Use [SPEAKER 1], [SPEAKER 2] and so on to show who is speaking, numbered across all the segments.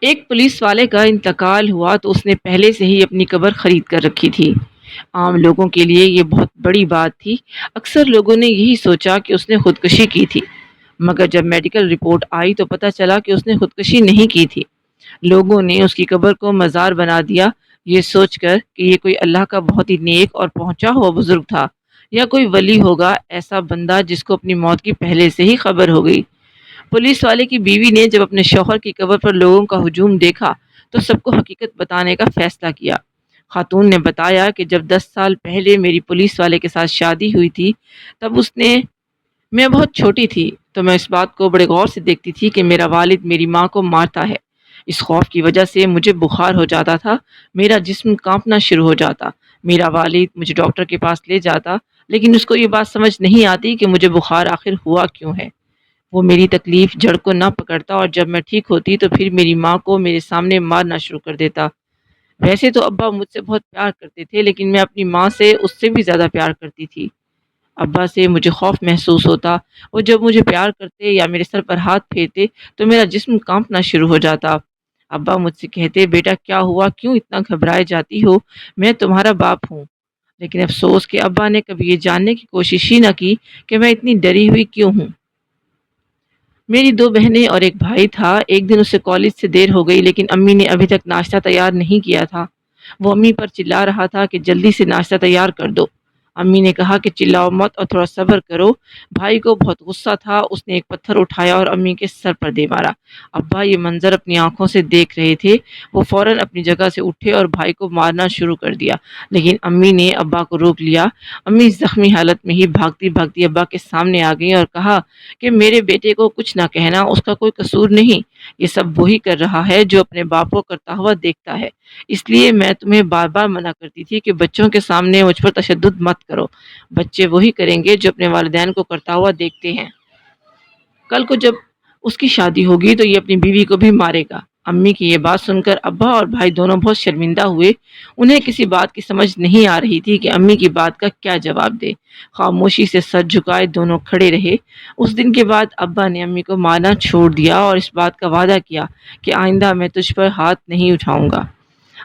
[SPEAKER 1] ایک پولیس والے کا انتقال ہوا تو اس نے پہلے سے ہی اپنی قبر خرید کر رکھی تھی۔ عام لوگوں کے لیے یہ بہت بڑی بات تھی۔ اکثر لوگوں نے یہی سوچا کہ اس نے خودکشی کی تھی، مگر جب میڈیکل رپورٹ آئی تو پتہ چلا کہ اس نے خودکشی نہیں کی تھی۔ لوگوں نے اس کی قبر کو مزار بنا دیا، یہ سوچ کر کہ یہ کوئی اللہ کا بہت ہی نیک اور پہنچا ہوا بزرگ تھا، یا کوئی ولی ہوگا، ایسا بندہ جس کو اپنی موت کی پہلے سے ہی خبر ہو گئی۔ پولیس والے کی بیوی نے جب اپنے شوہر کی قبر پر لوگوں کا ہجوم دیکھا تو سب کو حقیقت بتانے کا فیصلہ کیا۔ خاتون نے بتایا کہ جب 10 سال پہلے میری پولیس والے کے ساتھ شادی ہوئی تھی، تب میں بہت چھوٹی تھی، تو میں اس بات کو بڑے غور سے دیکھتی تھی کہ میرا والد میری ماں کو مارتا ہے۔ اس خوف کی وجہ سے مجھے بخار ہو جاتا تھا، میرا جسم کانپنا شروع ہو جاتا۔ میرا والد مجھے ڈاکٹر کے پاس لے جاتا، لیکن اس کو یہ بات سمجھ نہیں آتی کہ مجھے بخار آخر ہوا کیوں ہے۔ وہ میری تکلیف جڑ کو نہ پکڑتا اور جب میں ٹھیک ہوتی تو پھر میری ماں کو میرے سامنے مارنا شروع کر دیتا۔ ویسے تو ابا مجھ سے بہت پیار کرتے تھے، لیکن میں اپنی ماں سے اس سے بھی زیادہ پیار کرتی تھی۔ ابا سے مجھے خوف محسوس ہوتا، وہ جب مجھے پیار کرتے یا میرے سر پر ہاتھ پھیرتے تو میرا جسم کانپنا شروع ہو جاتا۔ ابا مجھ سے کہتے، بیٹا کیا ہوا، کیوں اتنا گھبرائے جاتی ہو، میں تمہارا باپ ہوں۔ لیکن افسوس کہ ابا نے کبھی یہ جاننے کی کوشش ہی نہ کی کہ میں اتنی ڈری ہوئی کیوں ہوں۔ میری 2 بہنیں اور ایک بھائی تھا۔ ایک دن اسے کالج سے دیر ہو گئی، لیکن امی نے ابھی تک ناشتہ تیار نہیں کیا تھا۔ وہ امی پر چلا رہا تھا کہ جلدی سے ناشتہ تیار کر دو۔ امی نے کہا کہ چلاؤ مت اور تھوڑا صبر کرو۔ بھائی کو بہت غصہ تھا، اس نے ایک پتھر اٹھایا اور امی کے سر پر دے مارا۔ ابا یہ منظر اپنی آنکھوں سے دیکھ رہے تھے۔ وہ فوراً اپنی جگہ سے اٹھے اور بھائی کو مارنا شروع کر دیا، لیکن امی نے ابا کو روک لیا۔ امی زخمی حالت میں ہی بھاگتی بھاگتی ابا کے سامنے آ گئی اور کہا کہ میرے بیٹے کو کچھ نہ کہنا، اس کا کوئی قصور نہیں، یہ سب وہی کر رہا ہے جو اپنے باپ کو کرتا ہوا دیکھتا ہے۔ اس لیے میں تمہیں بار بار منع کرتی تھی کہ بچوں کے سامنے مجھ پر تشدد مت کرو۔ بچے وہی کریں گے جو اپنے والدین کو کرتا ہوا دیکھتے ہیں۔ کل کو جب اس کی شادی ہوگی تو یہ اپنی بیوی کو بھی مارے گا۔ امی کی یہ بات سن کر ابا اور بھائی دونوں بہت شرمندہ ہوئے۔ انہیں کسی بات کی سمجھ نہیں آ رہی تھی کہ امی کی بات کا کیا جواب دے۔ خاموشی سے سر جھکائے دونوں کھڑے رہے۔ اس دن کے بعد ابا نے امی کو مارنا چھوڑ دیا اور اس بات کا وعدہ کیا کہ آئندہ میں تجھ پر ہاتھ نہیں اٹھاؤں گا۔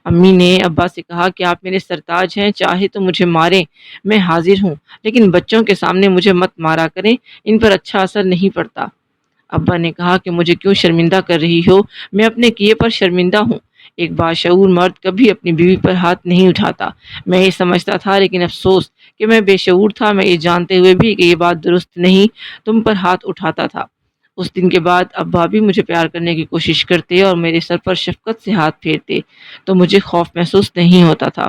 [SPEAKER 1] امی نے ابا سے کہا کہ آپ میرے سرتاج ہیں، چاہے تو مجھے ماریں، میں حاضر ہوں، لیکن بچوں کے سامنے مجھے مت مارا کریں، ان پر اچھا اثر نہیں پڑتا۔ ابا نے کہا کہ مجھے کیوں شرمندہ کر رہی ہو، میں اپنے کیے پر شرمندہ ہوں۔ ایک باشعور مرد کبھی اپنی بیوی پر ہاتھ نہیں اٹھاتا۔ میں یہ سمجھتا تھا، لیکن افسوس کہ میں بے شعور تھا۔ میں یہ جانتے ہوئے بھی کہ یہ بات درست نہیں، تم پر ہاتھ اٹھاتا تھا۔ اس دن کے بعد ابا بھی مجھے پیار کرنے کی کوشش کرتے اور میرے سر پر شفقت سے ہاتھ پھیرتے تو مجھے خوف محسوس نہیں ہوتا تھا۔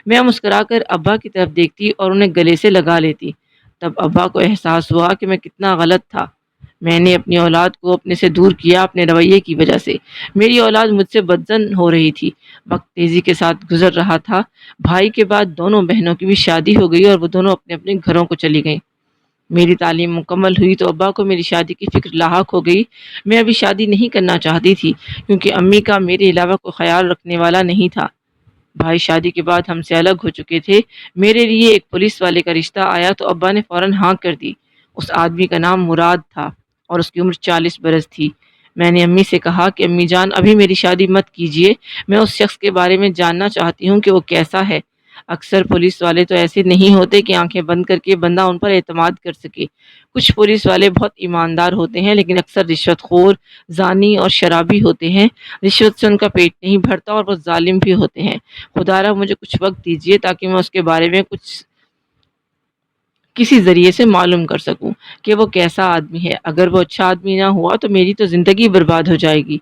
[SPEAKER 1] میں مسکرا کر ابا کی طرف دیکھتی اور انہیں گلے سے لگا لیتی۔ تب ابا کو احساس ہوا کہ میں کتنا غلط تھا۔ میں نے اپنی اولاد کو اپنے سے دور کیا اپنے رویے کی وجہ سے۔ میری اولاد مجھ سے بدظن ہو رہی تھی۔ وقت تیزی کے ساتھ گزر رہا تھا۔ بھائی کے بعد دونوں بہنوں کی بھی شادی ہو گئی اور وہ دونوں اپنے اپنے گھروں کو چلی گئیں۔ میری تعلیم مکمل ہوئی تو ابا کو میری شادی کی فکر لاحق ہو گئی۔ میں ابھی شادی نہیں کرنا چاہتی تھی، کیونکہ امی کا میرے علاوہ کوئی خیال رکھنے والا نہیں تھا۔ بھائی شادی کے بعد ہم سے الگ ہو چکے تھے۔ میرے لیے ایک پولیس والے کا رشتہ آیا تو ابا نے فوراً ہاں کر دی۔ اس آدمی کا نام مراد تھا اور اس کی عمر 40 برس تھی۔ میں نے امی سے کہا کہ امی جان، ابھی میری شادی مت کیجیے، میں اس شخص کے بارے میں جاننا چاہتی ہوں کہ وہ کیسا ہے۔ اکثر پولیس والے تو ایسے نہیں ہوتے کہ آنکھیں بند کر کے بندہ ان پر اعتماد کر سکے۔ کچھ پولیس والے بہت ایماندار ہوتے ہیں، لیکن اکثر رشوت خور، زانی اور شرابی ہوتے ہیں۔ رشوت سے ان کا پیٹ نہیں بھرتا اور وہ ظالم بھی ہوتے ہیں۔ خدا را مجھے کچھ وقت دیجیے تاکہ میں اس کے بارے میں کسی ذریعے سے معلوم کر سکوں کہ وہ کیسا آدمی ہے۔ اگر وہ اچھا آدمی نہ ہوا تو میری تو زندگی برباد ہو جائے گی۔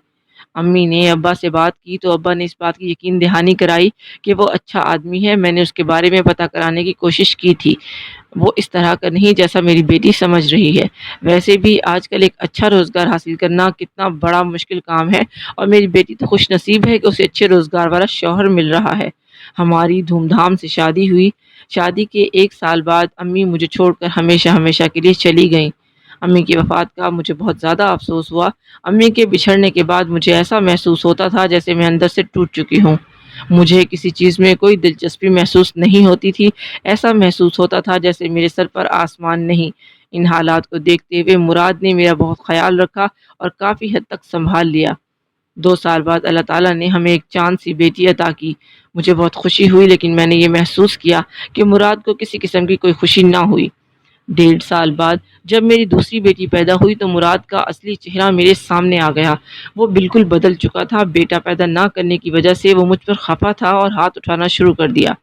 [SPEAKER 1] امی نے ابا سے بات کی تو ابا نے اس بات کی یقین دہانی کرائی کہ وہ اچھا آدمی ہے۔ میں نے اس کے بارے میں پتہ کرانے کی کوشش کی تھی، وہ اس طرح کا نہیں جیسا میری بیٹی سمجھ رہی ہے۔ ویسے بھی آج کل ایک اچھا روزگار حاصل کرنا کتنا بڑا مشکل کام ہے، اور میری بیٹی تو خوش نصیب ہے کہ اسے اچھے روزگار والا شوہر مل رہا ہے۔ ہماری دھوم دھام سے شادی ہوئی۔ شادی کے 1 سال بعد امی مجھے چھوڑ کر ہمیشہ ہمیشہ کے لیے چلی گئیں۔ امی کی وفات کا مجھے بہت زیادہ افسوس ہوا۔ امی کے بچھڑنے کے بعد مجھے ایسا محسوس ہوتا تھا جیسے میں اندر سے ٹوٹ چکی ہوں۔ مجھے کسی چیز میں کوئی دلچسپی محسوس نہیں ہوتی تھی۔ ایسا محسوس ہوتا تھا جیسے میرے سر پر آسمان نہیں۔ ان حالات کو دیکھتے ہوئے مراد نے میرا بہت خیال رکھا اور کافی حد تک سنبھال لیا۔ 2 سال بعد اللہ تعالیٰ نے ہمیں ایک چاند سی بیٹی عطا کی۔ مجھے بہت خوشی ہوئی، لیکن میں نے یہ محسوس کیا کہ مراد کو کسی قسم کی کوئی خوشی نہ ہوئی۔ 1.5 سال بعد جب میری دوسری بیٹی پیدا ہوئی تو مراد کا اصلی چہرہ میرے سامنے آ گیا۔ وہ بالکل بدل چکا تھا۔ بیٹا پیدا نہ کرنے کی وجہ سے وہ مجھ پر خفا تھا اور ہاتھ اٹھانا شروع کر دیا۔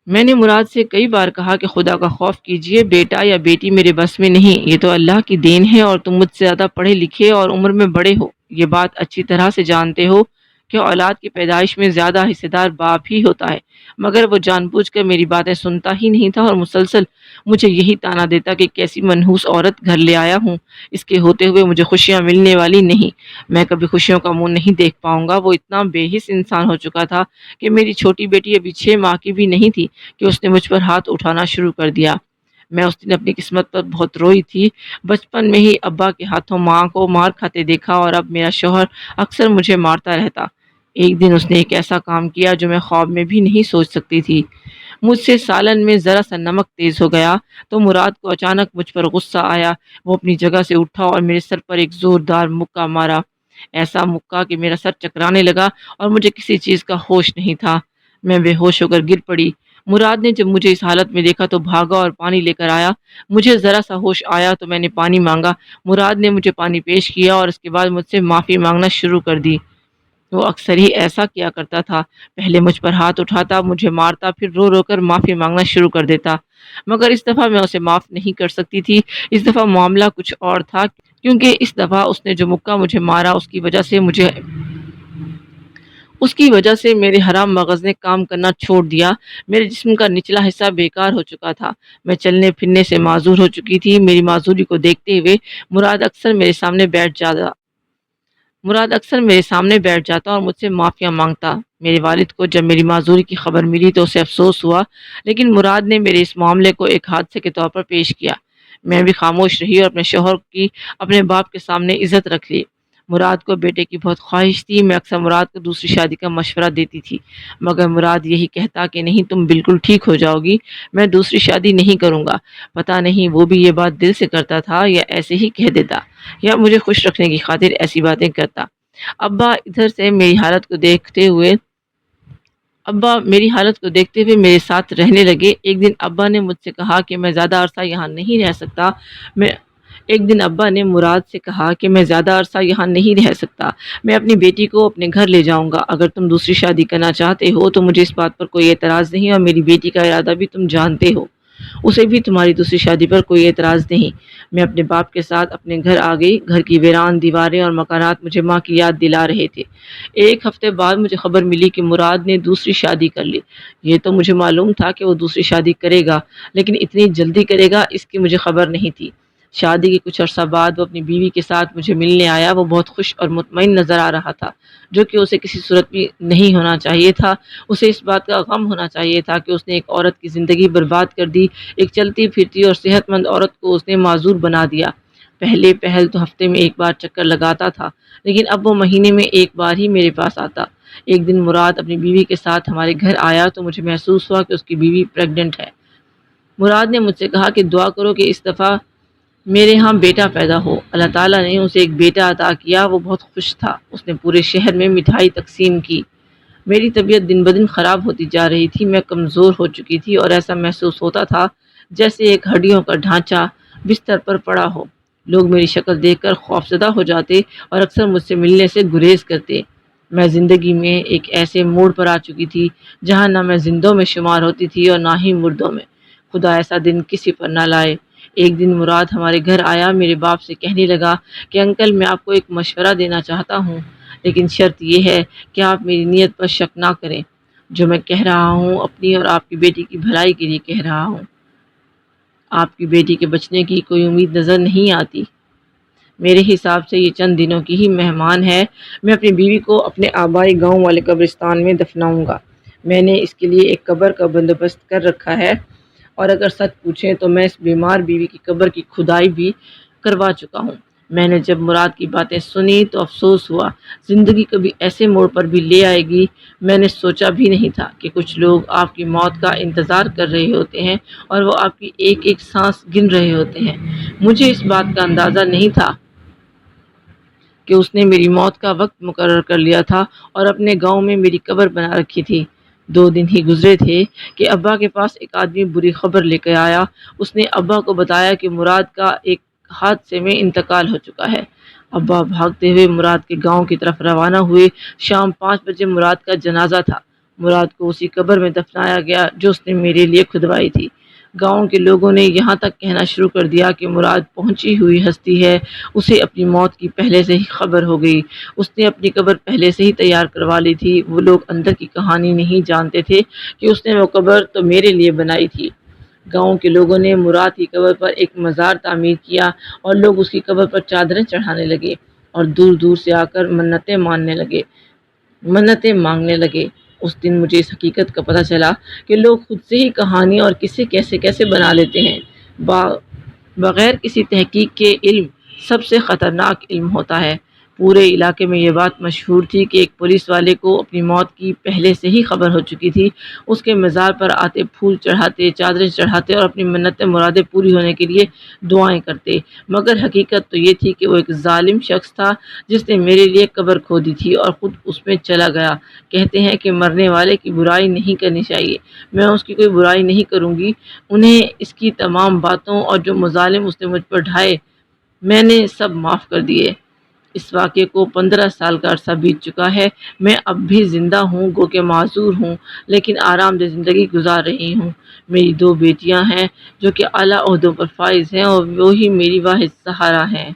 [SPEAKER 1] میں نے مراد سے کئی بار کہا کہ خدا کا خوف کیجئے، بیٹا یا بیٹی میرے بس میں نہیں، یہ تو اللہ کی دین ہے اور تم مجھ سے زیادہ پڑھے لکھے اور عمر میں بڑے ہو۔ یہ بات اچھی طرح سے جانتے ہو کہ اولاد کی پیدائش میں زیادہ حصہ دار باپ ہی ہوتا ہے، مگر وہ جان بوجھ کر میری باتیں سنتا ہی نہیں تھا اور مسلسل مجھے یہی طعنہ دیتا کہ کیسی منحوس عورت گھر لے آیا ہوں، اس کے ہوتے ہوئے مجھے خوشیاں ملنے والی نہیں، میں کبھی خوشیوں کا منہ نہیں دیکھ پاؤں گا۔ وہ اتنا بے حس انسان ہو چکا تھا کہ میری چھوٹی بیٹی ابھی 6 ماہ کی بھی نہیں تھی کہ اس نے مجھ پر ہاتھ اٹھانا شروع کر دیا۔ میں اس دن اپنی قسمت پر بہت روئی تھی۔ بچپن میں ہی ابا کے ہاتھوں ماں کو مار کھاتے دیکھا اور اب میرا شوہر اکثر مجھے مارتا رہتا۔ ایک دن اس نے ایک ایسا کام کیا جو میں خواب میں بھی نہیں سوچ سکتی تھی۔ مجھ سے سالن میں ذرا سا نمک تیز ہو گیا تو مراد کو اچانک مجھ پر غصہ آیا۔ وہ اپنی جگہ سے اٹھا اور میرے سر پر ایک زوردار مکہ مارا، ایسا مکہ کہ میرا سر چکرانے لگا اور مجھے کسی چیز کا ہوش نہیں تھا۔ میں بے ہوش ہو کر گر پڑی۔ مراد نے جب مجھے اس حالت میں دیکھا تو بھاگا اور پانی لے کر آیا۔ مجھے ذرا سا ہوش آیا تو میں نے پانی مانگا۔ مراد نے مجھے پانی پیش کیا اور اس کے بعد مجھ سے معافی مانگنا شروع کر دی۔ وہ اکثر ہی ایسا کیا کرتا تھا، پہلے مجھ پر ہاتھ اٹھاتا، مجھے مارتا، پھر رو رو کر معافی مانگنا شروع کر دیتا، مگر اس دفعہ میں اسے معاف نہیں کر سکتی تھی۔ اس دفعہ معاملہ کچھ اور تھا، کیونکہ اس دفعہ اس نے جو مکہ مجھے مارا اس کی وجہ سے میرے حرام مغز نے کام کرنا چھوڑ دیا۔ میرے جسم کا نچلا حصہ بیکار ہو چکا تھا، میں چلنے پھرنے سے معذور ہو چکی تھی۔ میری معذوری کو دیکھتے ہوئے مراد اکثر میرے سامنے بیٹھ جاتا اور مجھ سے معافیاں مانگتا۔ میرے والد کو جب میری معذوری کی خبر ملی تو اسے افسوس ہوا، لیکن مراد نے میرے اس معاملے کو ایک حادثے کے طور پر پیش کیا۔ میں بھی خاموش رہی اور اپنے شوہر کی اپنے باپ کے سامنے عزت رکھ لی۔ مراد کو بیٹے کی بہت خواہش تھی۔ میں اکثر مراد کو دوسری شادی کا مشورہ دیتی تھی، مگر مراد یہی کہتا کہ نہیں، تم بالکل ٹھیک ہو جاؤ گی، میں دوسری شادی نہیں کروں گا۔ پتہ نہیں وہ بھی یہ بات دل سے کرتا تھا یا ایسے ہی کہہ دیتا، یا مجھے خوش رکھنے کی خاطر ایسی باتیں کرتا۔ ابا ادھر سے میری حالت کو دیکھتے ہوئے میرے ساتھ رہنے لگے۔ ایک دن ابا نے مراد سے کہا کہ میں زیادہ عرصہ یہاں نہیں رہ سکتا، میں اپنی بیٹی کو اپنے گھر لے جاؤں گا۔ اگر تم دوسری شادی کرنا چاہتے ہو تو مجھے اس بات پر کوئی اعتراض نہیں، اور میری بیٹی کا ارادہ بھی تم جانتے ہو، اسے بھی تمہاری دوسری شادی پر کوئی اعتراض نہیں۔ میں اپنے باپ کے ساتھ اپنے گھر آ گئی۔ گھر کی ویران دیواریں اور مکانات مجھے ماں کی یاد دلا رہے تھے۔ ایک ہفتے بعد مجھے خبر ملی کہ مراد نے دوسری شادی کر لی۔ یہ تو مجھے معلوم تھا کہ وہ دوسری شادی کرے گا، لیکن اتنی جلدی کرے گا اس کی مجھے خبر نہیں تھی۔ شادی کے کچھ عرصہ بعد وہ اپنی بیوی کے ساتھ مجھے ملنے آیا۔ وہ بہت خوش اور مطمئن نظر آ رہا تھا، جو کہ اسے کسی صورت بھی نہیں ہونا چاہیے تھا۔ اسے اس بات کا غم ہونا چاہیے تھا کہ اس نے ایک عورت کی زندگی برباد کر دی۔ ایک چلتی پھرتی اور صحت مند عورت کو اس نے معذور بنا دیا۔ پہل تو ہفتے میں ایک بار چکر لگاتا تھا، لیکن اب وہ مہینے میں ایک بار ہی میرے پاس آتا۔ ایک دن مراد اپنی بیوی کے ساتھ ہمارے گھر آیا تو مجھے محسوس ہوا کہ اس کی بیوی پریگننٹ ہے۔ مراد نے مجھ سے کہا کہ دعا کرو کہ اس دفعہ میرے ہاں بیٹا پیدا ہو۔ اللہ تعالیٰ نے اسے ایک بیٹا عطا کیا۔ وہ بہت خوش تھا۔ اس نے پورے شہر میں مٹھائی تقسیم کی۔ میری طبیعت دن بدن خراب ہوتی جا رہی تھی۔ میں کمزور ہو چکی تھی اور ایسا محسوس ہوتا تھا جیسے ایک ہڈیوں کا ڈھانچہ بستر پر پڑا ہو۔ لوگ میری شکل دیکھ کر خوفزدہ ہو جاتے اور اکثر مجھ سے ملنے سے گریز کرتے۔ میں زندگی میں ایک ایسے موڑ پر آ چکی تھی جہاں نہ میں زندوں میں شمار ہوتی تھی اور نہ ہی مردوں میں۔ خدا ایسا دن کسی پر نہ لائے۔ ایک دن مراد ہمارے گھر آیا۔ میرے باپ سے کہنے لگا کہ انکل، میں آپ کو ایک مشورہ دینا چاہتا ہوں، لیکن شرط یہ ہے کہ آپ میری نیت پر شک نہ کریں۔ جو میں کہہ رہا ہوں اپنی اور آپ کی بیٹی کی بھلائی کے لیے کہہ رہا ہوں۔ آپ کی بیٹی کے بچنے کی کوئی امید نظر نہیں آتی۔ میرے حساب سے یہ چند دنوں کی ہی مہمان ہے۔ میں اپنی بیوی کو اپنے آبائی گاؤں والے قبرستان میں دفناؤں گا۔ میں نے اس کے لیے ایک قبر کا بندوبست کر رکھا ہے، اور اگر سچ پوچھیں تو میں اس بیمار بیوی کی قبر کی کھدائی بھی کروا چکا ہوں۔ میں نے جب مراد کی باتیں سنی تو افسوس ہوا۔ زندگی کبھی ایسے موڑ پر بھی لے آئے گی، میں نے سوچا بھی نہیں تھا کہ کچھ لوگ آپ کی موت کا انتظار کر رہے ہوتے ہیں اور وہ آپ کی ایک ایک سانس گن رہے ہوتے ہیں۔ مجھے اس بات کا اندازہ نہیں تھا کہ اس نے میری موت کا وقت مقرر کر لیا تھا اور اپنے گاؤں میں میری قبر بنا رکھی تھی۔ 2 دن ہی گزرے تھے کہ ابا کے پاس ایک آدمی بری خبر لے کر آیا۔ اس نے ابا کو بتایا کہ مراد کا ایک حادثے میں انتقال ہو چکا ہے۔ ابا بھاگتے ہوئے مراد کے گاؤں کی طرف روانہ ہوئے۔ شام 5 بجے مراد کا جنازہ تھا۔ مراد کو اسی قبر میں دفنایا گیا جو اس نے میرے لیے کھدوائی تھی۔ گاؤں کے لوگوں نے یہاں تک کہنا شروع کر دیا کہ مراد پہنچی ہوئی ہستی ہے، اسے اپنی موت کی پہلے سے ہی خبر ہو گئی، اس نے اپنی قبر پہلے سے ہی تیار کروا لی تھی۔ وہ لوگ اندر کی کہانی نہیں جانتے تھے کہ اس نے وہ قبر تو میرے لیے بنائی تھی۔ گاؤں کے لوگوں نے مراد کی قبر پر ایک مزار تعمیر کیا اور لوگ اس کی قبر پر چادریں چڑھانے لگے اور دور دور سے آ کر منتیں مانگنے لگے۔ اس دن مجھے اس حقیقت کا پتہ چلا کہ لوگ خود سے ہی کہانی اور قصے کیسے کیسے بنا لیتے ہیں۔ بغیر کسی تحقیق کے علم سب سے خطرناک علم ہوتا ہے۔ پورے علاقے میں یہ بات مشہور تھی کہ ایک پولیس والے کو اپنی موت کی پہلے سے ہی خبر ہو چکی تھی۔ اس کے مزار پر آتے، پھول چڑھاتے، چادریں چڑھاتے اور اپنی منتیں مرادیں پوری ہونے کے لیے دعائیں کرتے، مگر حقیقت تو یہ تھی کہ وہ ایک ظالم شخص تھا جس نے میرے لیے قبر کھودی تھی اور خود اس میں چلا گیا۔ کہتے ہیں کہ مرنے والے کی برائی نہیں کرنی چاہیے۔ میں اس کی کوئی برائی نہیں کروں گی۔ انہیں اس کی تمام باتوں اور جو مظالم اس نے مجھ پر ڈھائے میں نے سب معاف کر دیے۔ اس واقعے کو 15 سال کا عرصہ بیت چکا ہے۔ میں اب بھی زندہ ہوں، گو کہ معذور ہوں، لیکن آرام دہ زندگی گزار رہی ہوں۔ میری 2 بیٹیاں ہیں جو کہ اعلیٰ عہدوں پر فائز ہیں اور وہی میری واحد سہارا ہیں۔